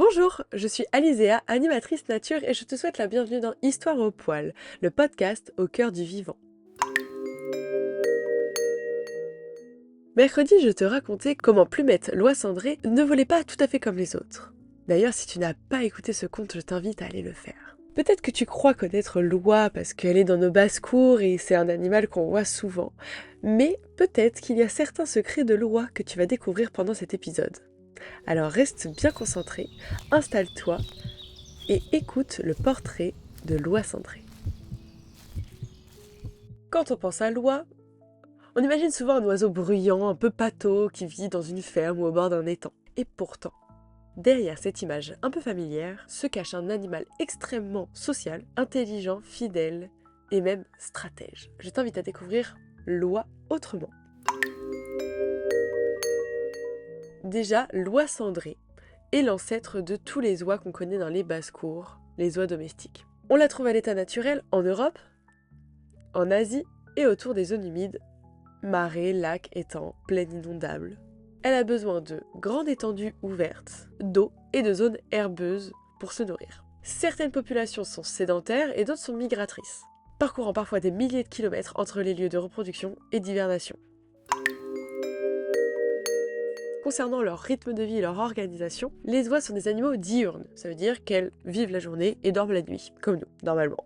Bonjour, je suis Alizéa, animatrice nature et je te souhaite la bienvenue dans Histoire au poil, le podcast au cœur du vivant. Mercredi, je te racontais comment Plumette, l'oie cendrée, ne volait pas tout à fait comme les autres. D'ailleurs, si tu n'as pas écouté ce conte, je t'invite à aller le faire. Peut-être que tu crois connaître l'oie parce qu'elle est dans nos basses-cours et c'est un animal qu'on voit souvent, mais peut-être qu'il y a certains secrets de l'oie que tu vas découvrir pendant cet épisode. Alors reste bien concentré, installe-toi et écoute le portrait de l'oie cendrée. Quand on pense à l'oie, on imagine souvent un oiseau bruyant, un peu pâteau, qui vit dans une ferme ou au bord d'un étang. Et pourtant, derrière cette image un peu familière, se cache un animal extrêmement social, intelligent, fidèle et même stratège. Je t'invite à découvrir l'oie autrement. Déjà, l'oie cendrée est l'ancêtre de tous les oies qu'on connaît dans les basses-cours, les oies domestiques. On la trouve à l'état naturel en Europe, en Asie et autour des zones humides, marais, lacs, étangs, plaines inondables. Elle a besoin de grandes étendues ouvertes, d'eau et de zones herbeuses pour se nourrir. Certaines populations sont sédentaires et d'autres sont migratrices, parcourant parfois des milliers de kilomètres entre les lieux de reproduction et d'hivernation. Concernant leur rythme de vie et leur organisation, les oies sont des animaux diurnes. Ça veut dire qu'elles vivent la journée et dorment la nuit, comme nous, normalement.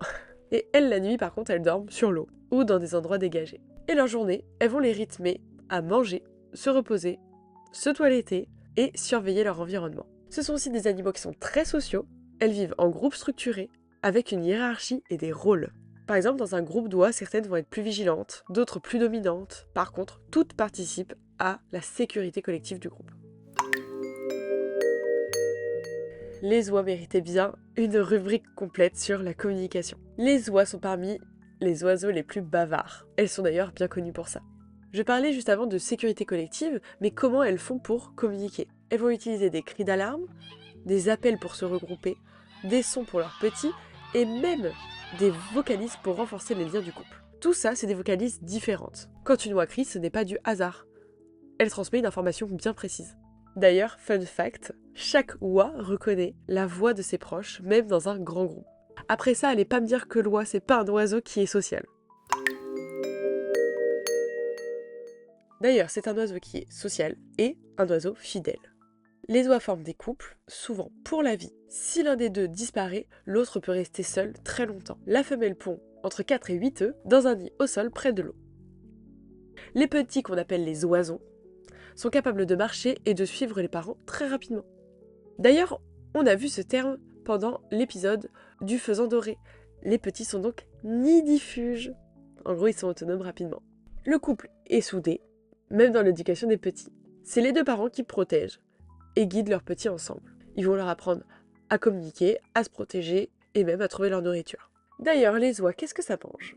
Et elles, la nuit, par contre, elles dorment sur l'eau ou dans des endroits dégagés. Et leur journée, elles vont les rythmer à manger, se reposer, se toiletter et surveiller leur environnement. Ce sont aussi des animaux qui sont très sociaux. Elles vivent en groupes structurés, avec une hiérarchie et des rôles. Par exemple, dans un groupe d'oies, certaines vont être plus vigilantes, d'autres plus dominantes. Par contre, toutes participent à la sécurité collective du groupe. Les oies méritaient bien une rubrique complète sur la communication. Les oies sont parmi les oiseaux les plus bavards. Elles sont d'ailleurs bien connues pour ça. Je parlais juste avant de sécurité collective, mais comment elles font pour communiquer? Elles vont utiliser des cris d'alarme, des appels pour se regrouper, des sons pour leurs petits, et même des vocalises pour renforcer les liens du couple. Tout ça, c'est des vocalises différentes. Quand une oie crie, ce n'est pas du hasard. Elle transmet une information bien précise. D'ailleurs, fun fact, chaque oie reconnaît la voix de ses proches, même dans un grand groupe. Après ça, allez pas me dire que l'oie, c'est pas un oiseau qui est social. D'ailleurs, c'est un oiseau qui est social et un oiseau fidèle. Les oies forment des couples, souvent pour la vie. Si l'un des deux disparaît, l'autre peut rester seul très longtemps. La femelle pond entre 4 et 8 œufs dans un nid au sol près de l'eau. Les petits, qu'on appelle les oisons, sont capables de marcher et de suivre les parents très rapidement. D'ailleurs, on a vu ce terme pendant l'épisode du faisan doré. Les petits sont donc nidifuges. En gros, ils sont autonomes rapidement. Le couple est soudé, même dans l'éducation des petits. C'est les deux parents qui protègent et guident leurs petits ensemble. Ils vont leur apprendre à communiquer, à se protéger et même à trouver leur nourriture. D'ailleurs, les oies, qu'est-ce que ça mange?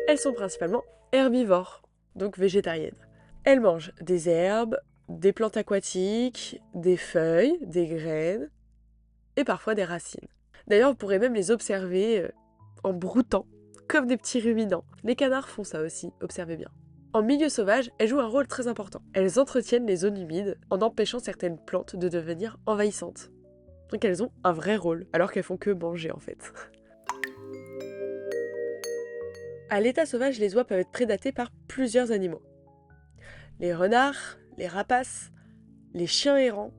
Elles sont principalement herbivores, donc végétariennes. Elles mangent des herbes, des plantes aquatiques, des feuilles, des graines et parfois des racines. D'ailleurs, vous pourrez même les observer en broutant, comme des petits ruminants. Les canards font ça aussi, observez bien. En milieu sauvage, elles jouent un rôle très important. Elles entretiennent les zones humides en empêchant certaines plantes de devenir envahissantes. Donc elles ont un vrai rôle, alors qu'elles font que manger en fait. À l'état sauvage, les oies peuvent être prédatées par plusieurs animaux. Les renards, les rapaces, les chiens errants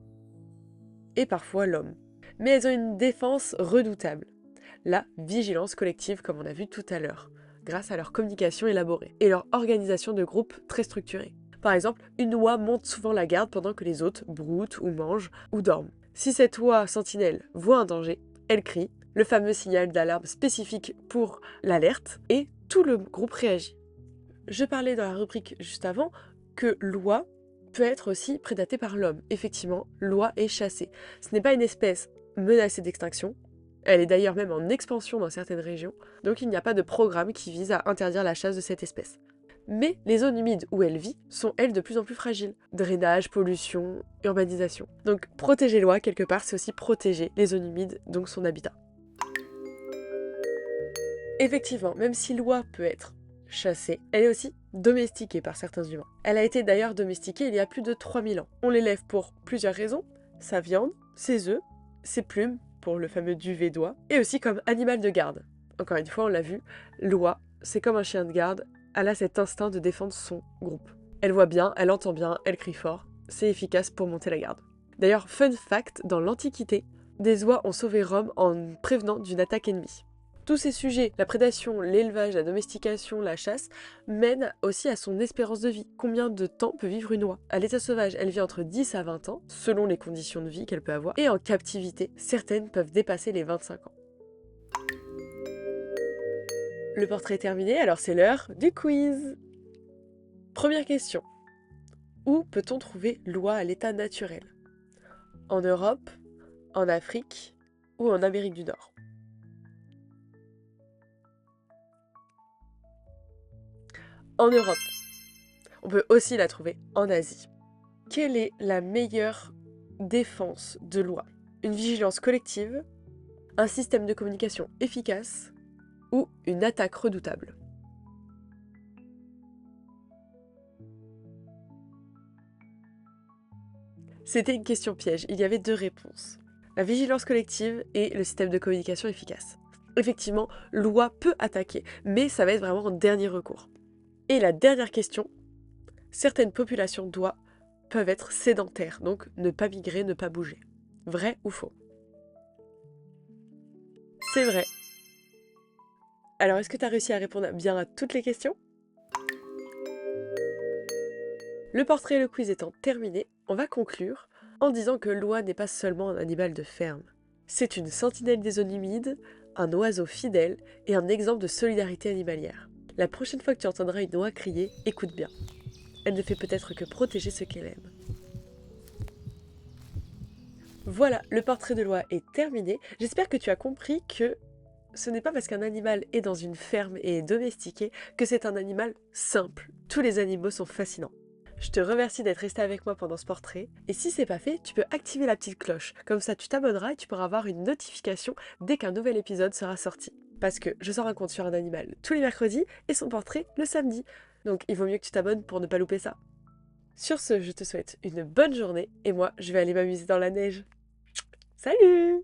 et parfois l'homme. Mais elles ont une défense redoutable, la vigilance collective comme on a vu tout à l'heure, grâce à leur communication élaborée et leur organisation de groupe très structurée. Par exemple, une oie monte souvent la garde pendant que les autres broutent ou mangent ou dorment. Si cette oie sentinelle voit un danger, elle crie, le fameux signal d'alarme spécifique pour l'alerte, et tout le groupe réagit. Je parlais dans la rubrique juste avant que l'oie peut être aussi prédatée par l'homme. Effectivement, l'oie est chassée. Ce n'est pas une espèce menacée d'extinction. Elle est d'ailleurs même en expansion dans certaines régions, donc il n'y a pas de programme qui vise à interdire la chasse de cette espèce. Mais les zones humides où elle vit sont, elles, de plus en plus fragiles. Drainage, pollution, urbanisation. Donc protéger l'oie, quelque part, c'est aussi protéger les zones humides, donc son habitat. Effectivement, même si l'oie peut être chassée, elle est aussi domestiquée par certains humains. Elle a été d'ailleurs domestiquée il y a plus de 3000 ans. On l'élève pour plusieurs raisons. sa viande, ses œufs, ses plumes, pour le fameux duvet d'oie, et aussi comme animal de garde. Encore une fois, on l'a vu, l'oie, c'est comme un chien de garde, elle a cet instinct de défendre son groupe. Elle voit bien, elle entend bien, elle crie fort, c'est efficace pour monter la garde. D'ailleurs, fun fact, dans l'Antiquité, des oies ont sauvé Rome en prévenant d'une attaque ennemie. Tous ces sujets, la prédation, l'élevage, la domestication, la chasse, mènent aussi à son espérance de vie. Combien de temps peut vivre une oie? À l'état sauvage, elle vit entre 10 à 20 ans, selon les conditions de vie qu'elle peut avoir, et en captivité, certaines peuvent dépasser les 25 ans. Le portrait est terminé, alors c'est l'heure du quiz. Première question. Où peut-on trouver l'oie à l'état naturel? En Europe, en Afrique ou en Amérique du Nord? En Europe. On peut aussi la trouver en Asie. Quelle est la meilleure défense de l'oie? Une vigilance collective, un système de communication efficace ou une attaque redoutable? C'était une question piège, il y avait 2 réponses. La vigilance collective et le système de communication efficace. Effectivement, l'oie peut attaquer, mais ça va être vraiment en dernier recours. Et la dernière question, certaines populations d'oies peuvent être sédentaires, donc ne pas migrer, ne pas bouger. Vrai ou faux? C'est vrai. Alors, est-ce que tu as réussi à répondre bien à toutes les questions? Le portrait et le quiz étant terminés, on va conclure en disant que l'oie n'est pas seulement un animal de ferme. C'est une sentinelle des zones humides, un oiseau fidèle et un exemple de solidarité animalière. La prochaine fois que tu entendras une oie crier, écoute bien. Elle ne fait peut-être que protéger ce qu'elle aime. Voilà, le portrait de l'oie est terminé. J'espère que tu as compris que ce n'est pas parce qu'un animal est dans une ferme et est domestiqué que c'est un animal simple. Tous les animaux sont fascinants. Je te remercie d'être resté avec moi pendant ce portrait. Et si c'est pas fait, tu peux activer la petite cloche. Comme ça, tu t'abonneras et tu pourras avoir une notification dès qu'un nouvel épisode sera sorti. Parce que je sors un compte sur un animal tous les mercredis et son portrait le samedi. Donc il vaut mieux que tu t'abonnes pour ne pas louper ça. Sur ce, je te souhaite une bonne journée et moi, je vais aller m'amuser dans la neige. Salut!